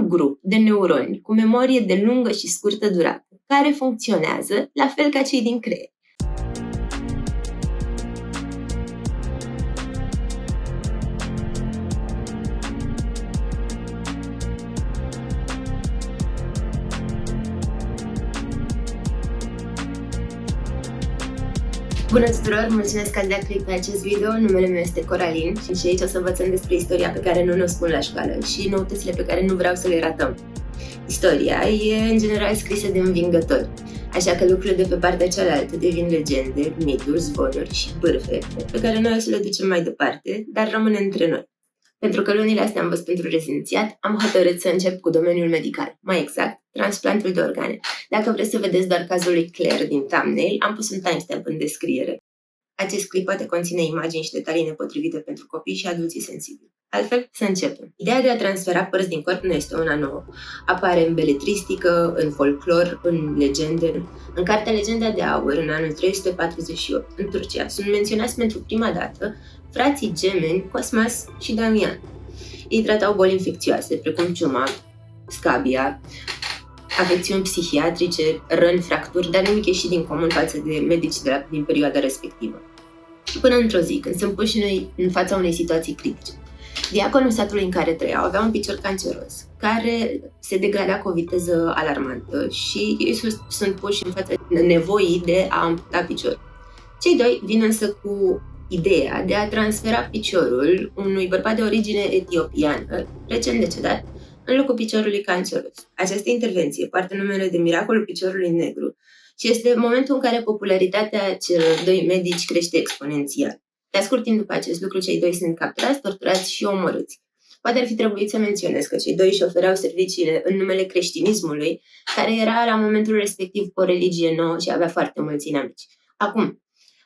grup de neuroni cu memorie de lungă și scurtă durată, care funcționează la fel ca cei din creier. Bună tuturor! Mulțumesc că ați dat click pe acest video. Numele meu este Coralin și aici o să învățăm despre istoria pe care nu ne-o spun la școală și noutățile pe care nu vreau să le ratăm. Istoria e în general scrisă de învingători, așa că lucrurile de pe partea cealaltă devin legende, mituri, zvonuri și bârfe pe care noi o să le ducem mai departe, dar rămân între noi. Pentru că lunile astea am văzut pentru rezidențiat, am hotărât să încep cu domeniul medical, mai exact, transplantul de organe. Dacă vreți să vedeți doar cazul lui Claire din thumbnail, am pus un timestamp în descriere. Acest clip poate conține imagini și detalii nepotrivite pentru copii și adulții sensibili. Altfel, să începem. Ideea de a transfera părți din corp nu este una nouă. Apare în beletristică, în folclor, în legende. În cartea Legenda de Aur, în anul 348, în Turcia, sunt menționați pentru prima dată frații gemeni Cosmas și Damian. Ei tratau boli infecțioase, precum ciuma, scabia, afecțiuni psihiatrice, răni, fracturi, dar nimic ieșit din comun față de medici din perioada respectivă. Până într-o zi, când sunt puși în fața unei situații critice. Diaconul satului în care trăiau avea un picior canceros, care se degrada cu o viteză alarmantă și ei sunt puși în fața nevoii de a amputa piciorul. Cei doi vin însă cu ideea de a transfera piciorul unui bărbat de origine etiopiană, recent decedat, în locul piciorului canceros. Această intervenție poartă numele de miracolul piciorului negru și este momentul în care popularitatea celor doi medici crește exponențial. La scurt timp după acest lucru, cei doi sunt capturați, torturați și omorâți. Poate ar fi trebuit să menționez că cei doi își ofereau serviciile în numele creștinismului, care era la momentul respectiv o religie nouă și avea foarte mulți inamici. Acum,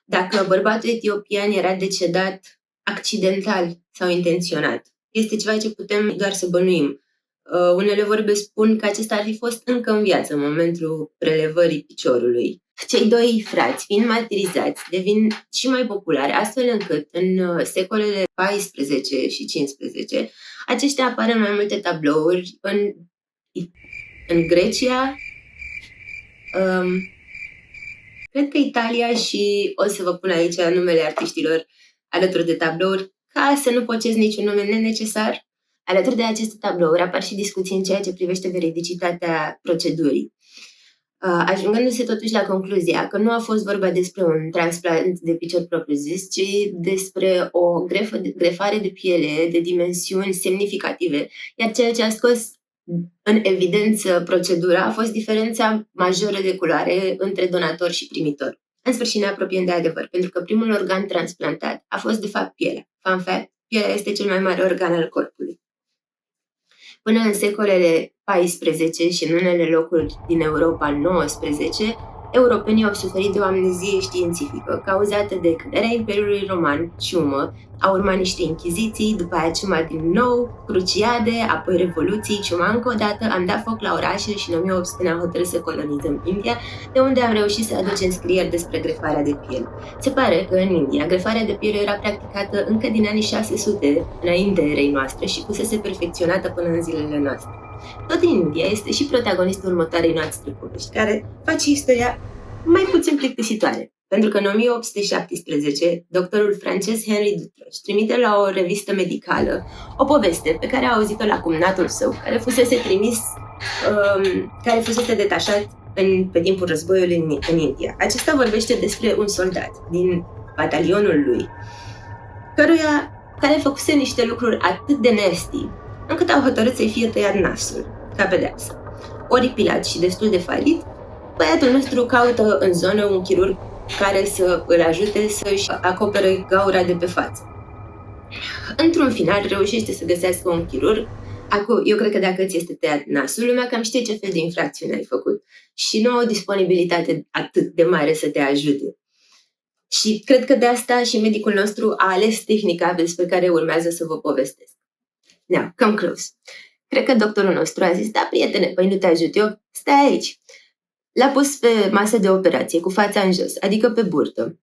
dacă bărbatul etiopian era decedat accidental sau intenționat, este ceva ce putem doar să bănuim. Unele vorbe spun că acesta ar fi fost încă în viață în momentul prelevării piciorului. Cei doi frați, fiind martirizați, devin și mai populari, astfel încât în secolele 14 și 15 aceștia apar în mai multe tablouri în Grecia, cred că Italia și o să vă pun aici numele artiștilor alături de tablouri, ca să nu pocesc niciun nume nenecesar. Alături de aceste tablouri apar și discuții în ceea ce privește veridicitatea procedurii, ajungându-se totuși la concluzia că nu a fost vorba despre un transplant de picior propriu-zis, ci despre o grefare de piele de dimensiuni semnificative, iar ceea ce a scos în evidență procedura a fost diferența majoră de culoare între donator și primitor. În sfârșit ne apropiem de adevăr, pentru că primul organ transplantat a fost de fapt pielea. Fun fact, pielea este cel mai mare organ al corpului. Până în secolele 14 și în unele locuri din Europa 19, europenii au suferit de o amnezie științifică cauzată de căderea Imperiului Roman, ciumă, au urmat niște închiziții, după aia ciuma din nou, cruciade, apoi revoluții, ciuma încă o dată, am dat foc la orașe și în 1800 ne-am hotărât să colonizăm India, de unde am reușit să aducem scrieri despre grefarea de piele. Se pare că în India grefarea de piele era practicată încă din anii 600, înainte erei noastre și fusese perfecționată până în zilele noastre. Tot în India este și protagonistul următoarei noastre povești, care face istoria mai puțin plictisitoare. Pentru că în 1817, doctorul francez Henri Dutroche trimite la o revistă medicală o poveste pe care a auzit-o la cumnatul său, care fusese detașat pe timpul războiului în India. Acesta vorbește despre un soldat din batalionul lui, care făcuse niște lucruri atât de nasty, încât au hotărât să-i fie tăiat nasul, ca pedeapsă. Oripilat și destul de falit, băiatul nostru caută în zonă un chirurg care să îl ajute să-și acopere gaura de pe față. Într-un final, reușește să găsească un chirurg. Acum, eu cred că dacă ți este tăiat nasul, lumea cam știe ce fel de infracțiune ai făcut și nu au o disponibilitate atât de mare să te ajute. Și cred că de asta și medicul nostru a ales tehnica despre care urmează să vă povestesc. Now, come close. Cred că doctorul nostru a zis, da, prietene, păi nu te ajut eu? Stai aici. L-a pus pe masă de operație cu fața în jos, adică pe burtă.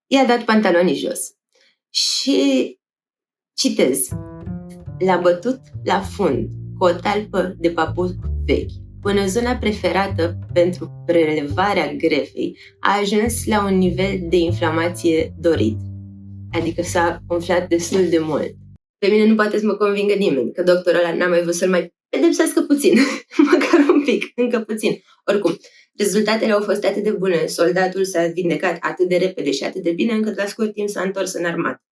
I-a dat pantalonii jos. Și, citez, l-a bătut la fund cu o talpă de papuc vechi, până zona preferată pentru prelevarea grefei a ajuns la un nivel de inflamație dorit, adică s-a umflat destul de mult. Pe mine nu poate să mă convingă nimeni că doctorul ăla n-a mai vrut să-l mai pedepsească puțin, măcar un pic, încă puțin. Oricum, rezultatele au fost atât de bune, soldatul s-a vindecat atât de repede și atât de bine, încât la scurt timp s-a întors în armată.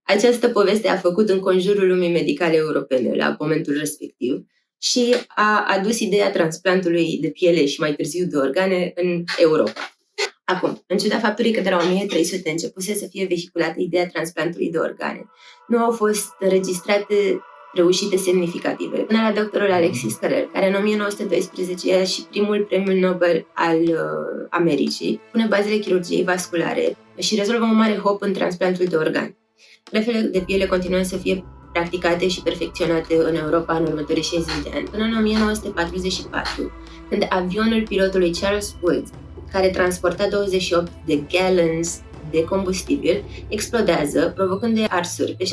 Această poveste a făcut înconjurul lumii medicale europene la momentul respectiv și a adus ideea transplantului de piele și mai târziu de organe în Europa. Acum, în ciuda faptului că de la 1300 începuse să fie vehiculată ideea transplantului de organe, nu au fost înregistrate reușite semnificative. Până la doctorul Alexis Carrel, care în 1912 ia și primul premiu Nobel al Americii, pune bazele chirurgiei vasculare și rezolvă un mare hop în transplantul de organe. Grefele de piele continuă să fie practicate și perfecționate în Europa în următorii 60 de ani, până în 1944, când avionul pilotului Charles Woods, care transporta 28 de gallons de combustibil, explodează, provocând arsuri pe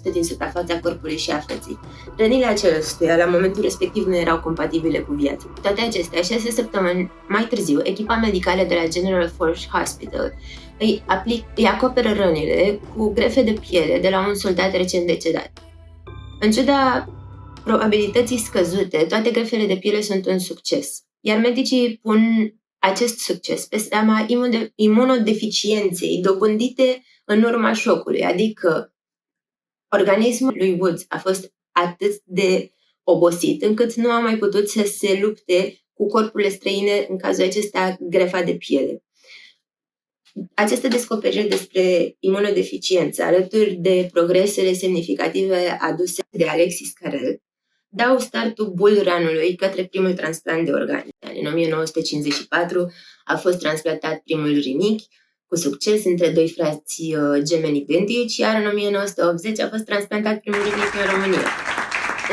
70% din suprafața corpului și a feței. Rănile acestuia, la momentul respectiv, nu erau compatibile cu viața. Cu toate acestea, 6 săptămâni mai târziu, echipa medicală de la General Force Hospital îi acoperă rănile cu grefe de piele de la un soldat recent decedat. În ciuda probabilității scăzute, toate grefele de piele sunt un succes, iar medicii pun acest succes pe seama imunodeficienței dobândite în urma șocului, adică organismul lui Woods a fost atât de obosit încât nu a mai putut să se lupte cu corpurile străine, în cazul acesta grefa de piele. Aceste descoperiri despre imunodeficiență, alături de progresele semnificative aduse de Alexis Carrel, dau startul bull run-ului către primul transplant de organe. În 1954 a fost transplantat primul rinichi, cu succes, între doi frați gemeni identici, iar în 1980 a fost transplantat primul rinichi în România.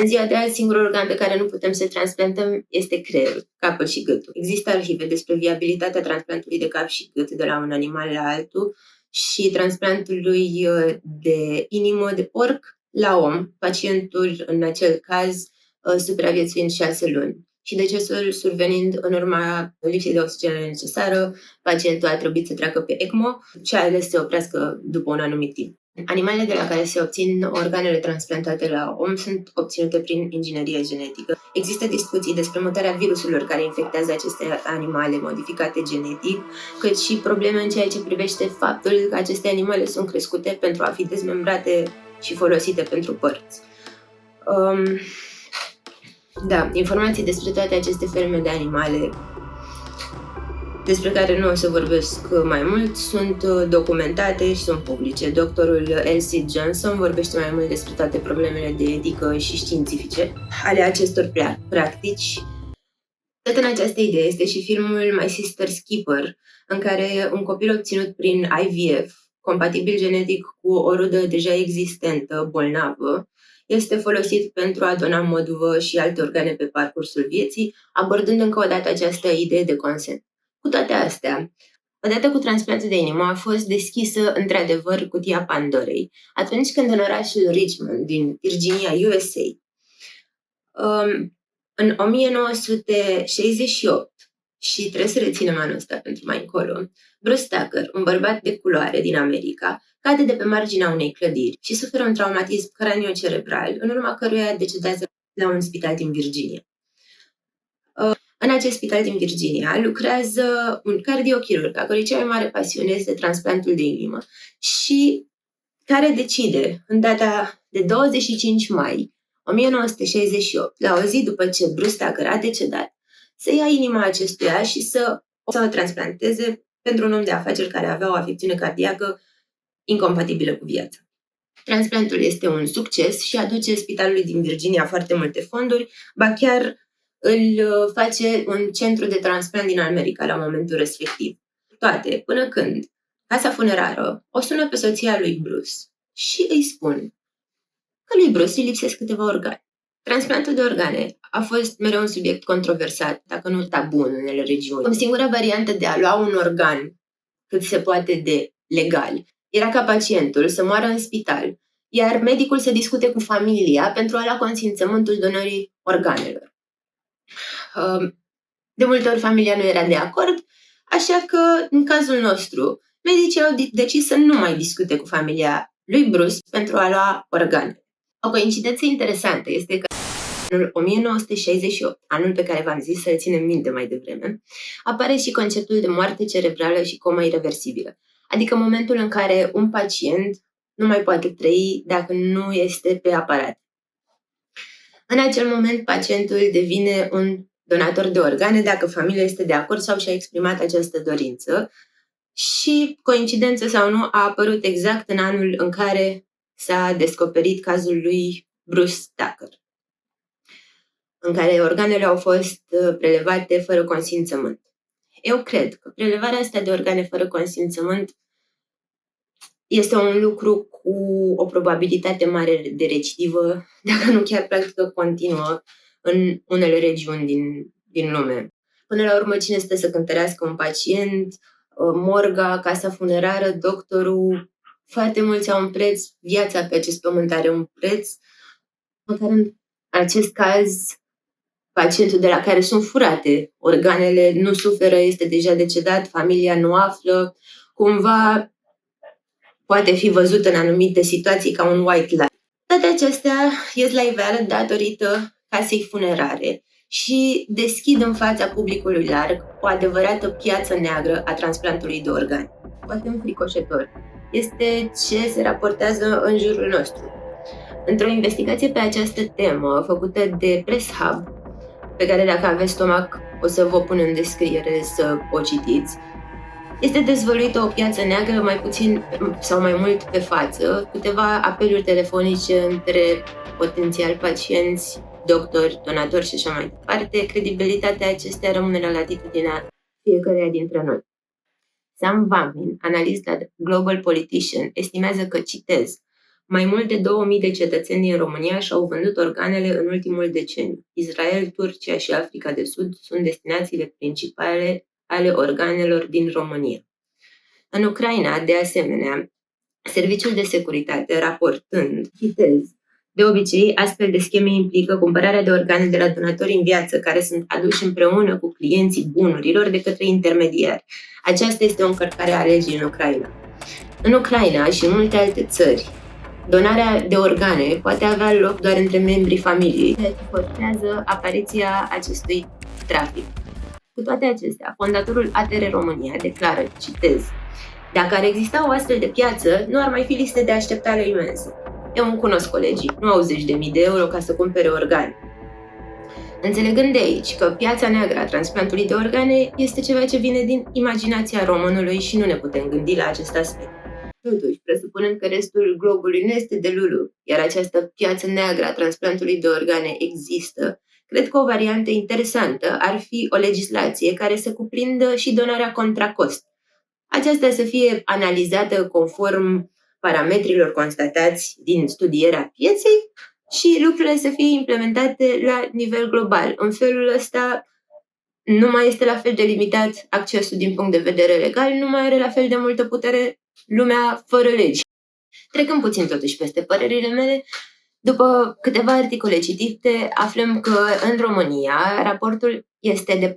În ziua de azi, singurul organ pe care nu putem să-l transplantăm este creierul, capul și gâtul. Există arhive despre viabilitatea transplantului de cap și gât de la un animal la altul și transplantului de inimă de porc la om, pacientul în acel caz supraviețuind 6 luni. Și decesul survenind în urma lipsei de oxigen necesară, pacientul a trebuit să treacă pe ECMO și a ales să se oprească după un anumit timp. Animalele de la care se obțin organele transplantate la om sunt obținute prin inginerie genetică. Există discuții despre mutarea viruselor care infectează aceste animale modificate genetic, cât și probleme în ceea ce privește faptul că aceste animale sunt crescute pentru a fi dezmembrate și folosite pentru părți. Informații despre toate aceste ferme de animale, despre care nu o să vorbesc mai mult, sunt documentate și sunt publice. Doctorul L.C. Johnson vorbește mai mult despre toate problemele de etică și științifice ale acestor practici. Tot în această idee este și filmul My Sister's Keeper, în care un copil obținut prin IVF, compatibil genetic cu o rudă deja existentă, bolnavă, este folosit pentru a dona măduvă și alte organe pe parcursul vieții, abordând încă o dată această idee de consent. Cu toate astea, odată cu transplantul de inimă a fost deschisă într-adevăr cutia Pandorei, atunci când în orașul Richmond, din Virginia, USA, în 1968, și trebuie să reținem anul ăsta pentru mai încolo, Bruce Tucker, un bărbat de culoare din America, cade de pe marginea unei clădiri și suferă un traumatism craniocerebral, în urma căruia decedează la un spital din Virginia. În acest spital din Virginia lucrează un cardiochirurg, a cărui cea mai mare pasiune este transplantul de inimă și care decide, în data de 25 mai 1968, la o zi după ce Bruce Tucker a decedat, să ia inima acestuia și să o transplanteze pentru un om de afaceri care avea o afecțiune cardiacă incompatibilă cu viața. Transplantul este un succes și aduce spitalului din Virginia foarte multe fonduri, ba chiar îl face un centru de transplant din America la momentul respectiv. Toate, până când casa funerară o sună pe soția lui Bruce și îi spun că lui Bruce îi lipsesc câteva organe. Transplantul de organe a fost mereu un subiect controversat, dacă nu tabu în unele regiuni. Cum singura variantă de a lua un organ cât se poate de legal era ca pacientul să moară în spital iar medicul să discute cu familia pentru a lua consimțământul donării organelor. De multe ori familia nu era de acord, așa că, în cazul nostru, medicii au decis să nu mai discute cu familia lui Bruce pentru a lua organe. O coincidență interesantă este că în anul 1968, anul pe care v-am zis să-l ținem minte mai devreme, apare și conceptul de moarte cerebrală și comă irreversibilă, adică momentul în care un pacient nu mai poate trăi dacă nu este pe aparat. În acel moment, pacientul devine un donator de organe dacă familia este de acord sau și-a exprimat această dorință și, coincidență sau nu, a apărut exact în anul în care s-a descoperit cazul lui Bruce Tucker, în care organele au fost prelevate fără consimțământ. Eu cred că prelevarea asta de organe fără consimțământ este un lucru cu o probabilitate mare de recidivă, dacă nu chiar practică continuă, în unele regiuni din lume. Până la urmă, cine stă să cântărească un pacient, morga, casa funerară, doctorul, foarte mulți au un preț, viața pe acest pământ are un preț, măcar în acest caz, pacientul de la care sunt furate organele nu suferă, este deja decedat, familia nu află, cumva poate fi văzut în anumite situații ca un white lie. Toate acestea ies la iveală datorită casei funerare și deschid în fața publicului larg o adevărată piață neagră a transplantului de organe. Poate înfricoșător. Este ce se raportează în jurul nostru. Într-o investigație pe această temă făcută de Press Hub, pe care dacă aveți stomac o să vă pun în descriere să o citiți, este dezvăluită o piață neagră mai puțin sau mai mult pe față, câteva apeluri telefonice între potențiali pacienți, doctori, donatori și așa mai departe. Credibilitatea acestea rămâne la latitudinea fiecăruia dintre noi. Sam Vahmin, analist la Global Politician, estimează că, citez, mai mult de 2000 de cetățeni din România și-au vândut organele în ultimul deceniu. Israel, Turcia și Africa de Sud sunt destinațiile principale ale organelor din România. În Ucraina, de asemenea, Serviciul de Securitate raportând, citez, de obicei, astfel de scheme implică cumpărarea de organe de la donatori în viață care sunt aduși împreună cu clienții bunurilor de către intermediari. Aceasta este o încălcare a legii în Ucraina. În Ucraina și în multe alte țări, donarea de organe poate avea loc doar între membrii familiei, ceea ce forțează apariția acestui trafic. Cu toate acestea, fondatorul ATR România declară, citez, dacă ar exista o astfel de piață, nu ar mai fi liste de așteptare imense. Eu îmi cunosc colegii, nu au 10.000 de euro ca să cumpere organe. Înțelegând de aici că piața neagră a transplantului de organe este ceva ce vine din imaginația românului și nu ne putem gândi la acest aspect. Totuși, presupunând că restul globului nu este de lulu, iar această piață neagră a transplantului de organe există, cred că o variantă interesantă ar fi o legislație care să cuprindă și donarea contra cost. Aceasta să fie analizată conform parametrilor constatați din studierea pieței și lucrurile să fie implementate la nivel global. În felul ăsta nu mai este la fel de limitat accesul din punct de vedere legal, nu mai are la fel de multă putere lumea fără legi. Trecând puțin totuși peste părerile mele, după câteva articole citite, aflăm că în România raportul este de 4,5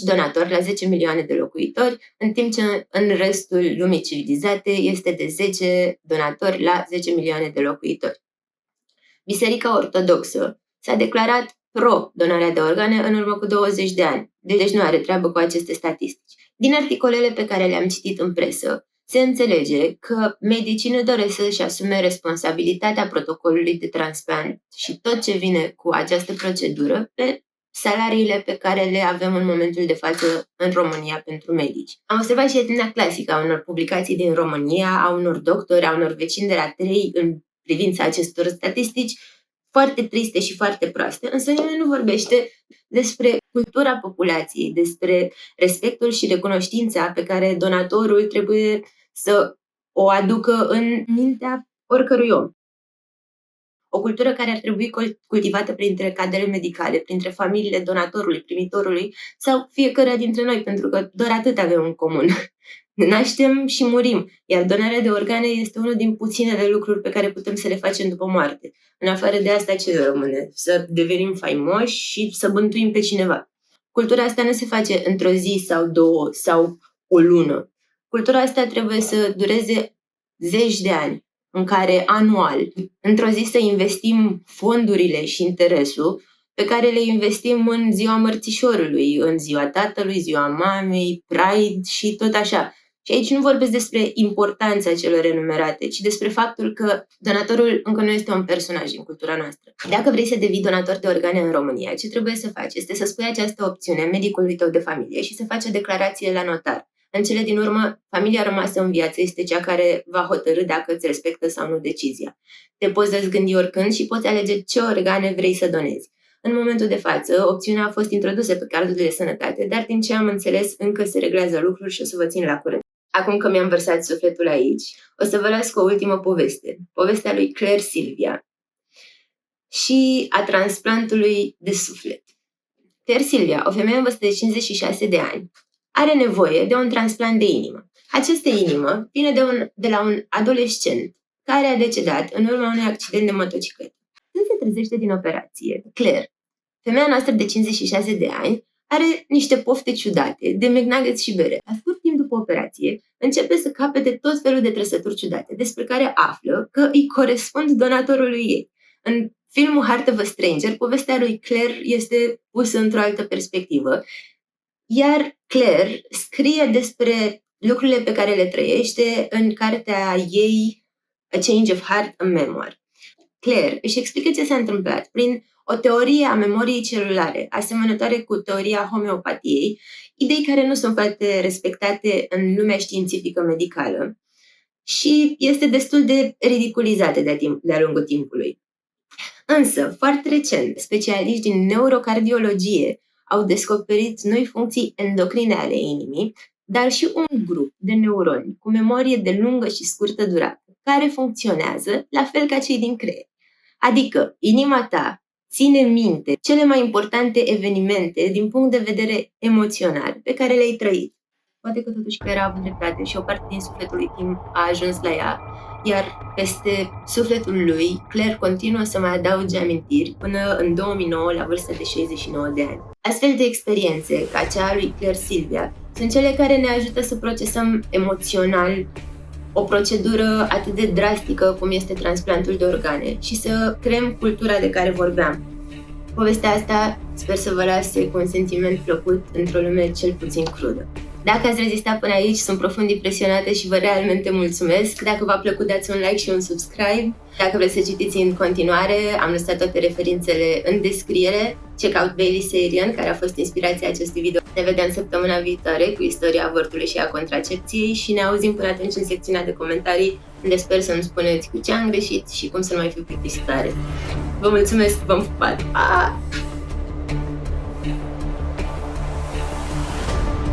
donatori la 10 milioane de locuitori, în timp ce în restul lumii civilizate este de 10 donatori la 10 milioane de locuitori. Biserica Ortodoxă s-a declarat pro-donarea de organe în urmă cu 20 de ani, deci nu are treabă cu aceste statistici. Din articolele pe care le-am citit în presă, se înțelege că medicii nu doresc să-și asume responsabilitatea protocolului de transplant și tot ce vine cu această procedură pe salariile pe care le avem în momentul de față în România pentru medici. Am observat și etnia clasică a unor publicații din România, a unor doctori, a unor vecini de la 3 în privința acestor statistici foarte triste și foarte proaste, însă nimeni nu vorbește despre cultura populației, despre respectul și recunoștința pe care donatorul trebuie să o aducă în mintea oricărui om. O cultură care ar trebui cultivată printre cadrele medicale, printre familiile donatorului, primitorului sau fiecare dintre noi, pentru că doar atât avem în comun. Ne naștem și murim, iar donarea de organe este unul din puținele lucruri pe care putem să le facem după moarte. În afară de asta, ce rămâne? Să devenim faimoși și să bântuim pe cineva. Cultura asta nu se face într-o zi sau două sau o lună. Cultura asta trebuie să dureze zeci de ani, în care anual, într-o zi să investim fondurile și interesul pe care le investim în ziua mărțișorului, în ziua tatălui, ziua mamei, Pride și tot așa. Și aici nu vorbesc despre importanța celor enumerate, ci despre faptul că donatorul încă nu este un personaj în cultura noastră. Dacă vrei să devii donator de organe în România, ce trebuie să faci este să spui această opțiune medicului tău de familie și să faci o declarație la notar. În cele din urmă, familia rămasă în viață este cea care va hotărî dacă îți respectă sau nu decizia. Te poți răzgândi oricând și poți alege ce organe vrei să donezi. În momentul de față, opțiunea a fost introdusă pe cardul de sănătate, dar din ce am înțeles, încă se reglează lucruri și o să vă țin la curent. Acum că mi-am vărsat sufletul aici, o să vă las cu o ultimă poveste. Povestea lui Claire Silvia și a transplantului de suflet. Claire Silvia, o femeie în vârstă de 56 de ani, are nevoie de un transplant de inimă. Această inimă vine de la un adolescent care a decedat în urma unui accident de motocicletă. Când se trezește din operație, Claire, femeia noastră de 56 de ani, are niște pofte ciudate de McNuggets și bere. La scurt timp după operație, începe să capete tot felul de trăsături ciudate, despre care află că îi corespund donatorului ei. În filmul Heart of a Stranger, povestea lui Claire este pusă într-o altă perspectivă, iar Claire scrie despre lucrurile pe care le trăiește în cartea ei A Change of Heart, a Memoir. Claire își explică ce s-a întâmplat prin o teorie a memoriei celulare, asemănătoare cu teoria homeopatiei, idei care nu sunt foarte respectate în lumea științifică medicală și este destul de ridiculizată de-a lungul timpului. Însă, foarte recent, specialiști din neurocardiologie au descoperit noi funcții endocrine ale inimii, dar și un grup de neuroni cu memorie de lungă și scurtă durată, care funcționează la fel ca cei din creier. Adică, inima ta ține minte cele mai importante evenimente din punct de vedere emoțional pe care le-ai trăit. Poate că totuși Claire a avut dreptate și o parte din sufletul lui Tim a ajuns la ea, iar peste sufletul lui, Claire continuă să mai adauge amintiri până în 2009, la vârsta de 69 de ani. Astfel de experiențe, ca cea a lui Claire Silvia, sunt cele care ne ajută să procesăm emoțional o procedură atât de drastică cum este transplantul de organe și să creăm cultura de care vorbeam. Povestea asta sper să vă lase cu un sentiment plăcut într-o lume cel puțin crudă. Dacă ați rezistat până aici, sunt profund impresionată și vă realmente mulțumesc. Dacă v-a plăcut, dați un like și un subscribe. Dacă vreți să citiți în continuare, am lăsat toate referințele în descriere. Check out Bailey Sarian, care a fost inspirația acestui video. Ne vedem săptămâna viitoare cu istoria avortului și a contracepției și ne auzim până atunci în secțiunea de comentarii, unde sper să-mi spuneți cu ce am greșit și cum să nu mai fiu plictisitoare. Vă mulțumesc, v-am pupat! Pa!